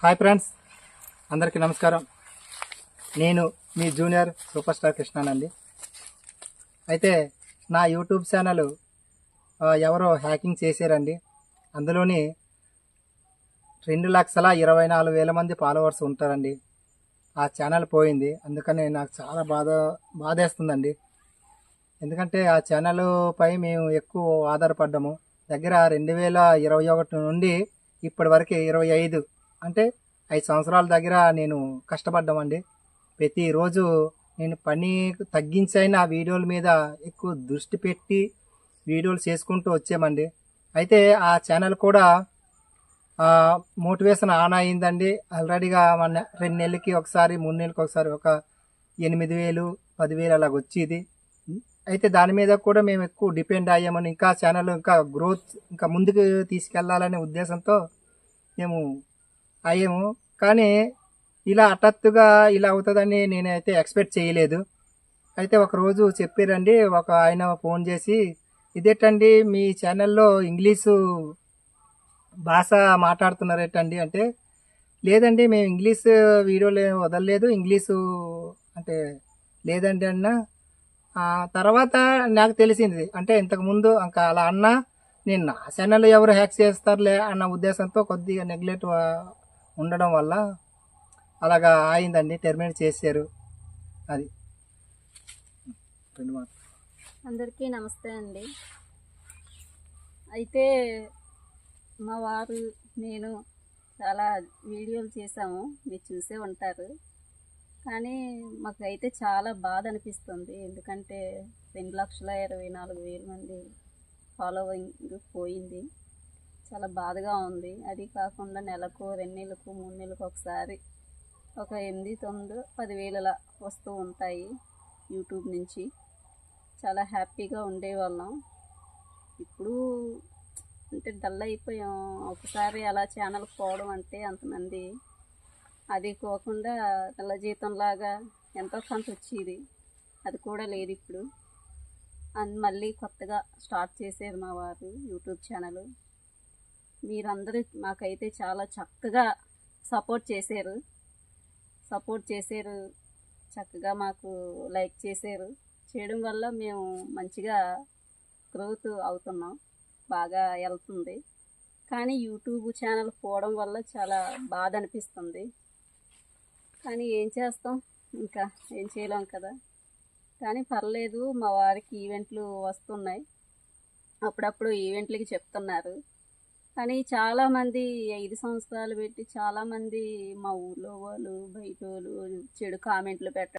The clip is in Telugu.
హాయ్ ఫ్రెండ్స్, అందరికీ నమస్కారం. నేను మీ జూనియర్ సూపర్ స్టార్ కృష్ణానండి. అయితే నా యూట్యూబ్ ఛానల్ ఎవరో హ్యాకింగ్ చేశారండి. అందులోని 2,24,000 మంది ఫాలోవర్స్ ఉంటారండి. ఆ ఛానల్ పోయింది. అందుకని నాకు చాలా బాధేస్తుందండి. ఎందుకంటే ఆ ఛానల్ పై మేము ఎక్కువ ఆధారపడ్డాము. దగ్గర 2021 నుండి ఇప్పటి వరకు 25 అంటే 5 సంవత్సరాల దగ్గర నేను కష్టపడ్డామండి. ప్రతిరోజు నేను పని తగ్గించైనా వీడియోల మీద ఎక్కువ దృష్టి పెట్టి వీడియోలు చేసుకుంటూ వచ్చామండి. అయితే ఆ ఛానల్ కూడా మోటివేషన్ ఆన్ అయిందండి. ఆల్రెడీగా మన 2 నెలలకి ఒకసారి 3 నెలలకి ఒకసారి ఒక 8,000 10,000 అలాగ వచ్చేది. అయితే దాని మీద కూడా మేము ఎక్కువ డిపెండ్ అయ్యామని, ఇంకా ఛానల్ ఇంకా గ్రోత్ ఇంకా ముందుకు తీసుకెళ్లాలనే ఉద్దేశంతో మేము అయ్యాము. కానీ ఇలా హఠాత్తుగా ఇలా అవుతుందని నేనైతే ఎక్స్పెక్ట్ చేయలేదు. అయితే ఒకరోజు చెప్పారండి, ఒక ఆయన ఫోన్ చేసి, ఇదేటండి మీ ఛానల్లో ఇంగ్లీషు భాష మాట్లాడుతున్నారేటండి అంటే, లేదండి మేము ఇంగ్లీష్ వీడియోలు వదలలేదు, ఇంగ్లీషు అంటే లేదండి అన్న. తర్వాత నాకు తెలిసింది, అంటే ఇంతకుముందు ఇంకా అలా అన్నా నేను నా ఛానల్ ఎవరు హ్యాక్ చేస్తారులే అన్న ఉద్దేశంతో కొద్దిగా నెగ్లెక్ట్ ఉండడం వల్ల అలాగా అయిందండి. టెర్మినేట్ చేశారు. అది అందరికీ నమస్తే అండి. అయితే మా వారు నేను చాలా వీడియోలు చేసాము, మీరు చూసే ఉంటారు. కానీ మాకైతే చాలా బాధ అనిపిస్తుంది. ఎందుకంటే 2,24,000 మంది ఫాలోయింగ్ పోయింది. చాలా బాధగా ఉంది. అది కాకుండా నెలకు 2 నెలలకు 3 నెలలకు ఒకసారి ఒక 8, 9, 10,000 వస్తూ ఉంటాయి యూట్యూబ్ నుంచి. చాలా హ్యాపీగా ఉండేవాళ్ళం. ఇప్పుడు అంటే డల్ అయిపోయాం. ఒకసారి అలా ఛానల్ పోవడం అంటే అంతమంది, అది కాకుండా నెల జీతంలాగా ఎంతో కొంత వచ్చేది, అది కూడా లేదు ఇప్పుడు. మళ్ళీ కొత్తగా స్టార్ట్ చేశారు మా వారు యూట్యూబ్ ఛానల్. మీరందరూ మాకైతే చాలా చక్కగా సపోర్ట్ చేశారు, చక్కగా మాకు లైక్ చేశారు. చేయడం వల్ల మేము మంచిగా గ్రోత్ అవుతున్నాం, బాగా వెళ్తుంది. కానీ యూట్యూబ్ ఛానల్ పోవడం వల్ల చాలా బాధ అనిపిస్తుంది. కానీ ఏం చేస్తాం, ఇంకా ఏం చేయలేం కదా. కానీ పర్లేదు, మా వారికి ఈవెంట్లు వస్తున్నాయి, అప్పుడప్పుడు ఈవెంట్లకి చెప్తున్నారు. కానీ చాలామంది 5 సంవత్సరాలు పెట్టి చాలామంది మా ఊళ్ళో వాళ్ళు బయట వాళ్ళు చెడు కామెంట్లు పెట్టడం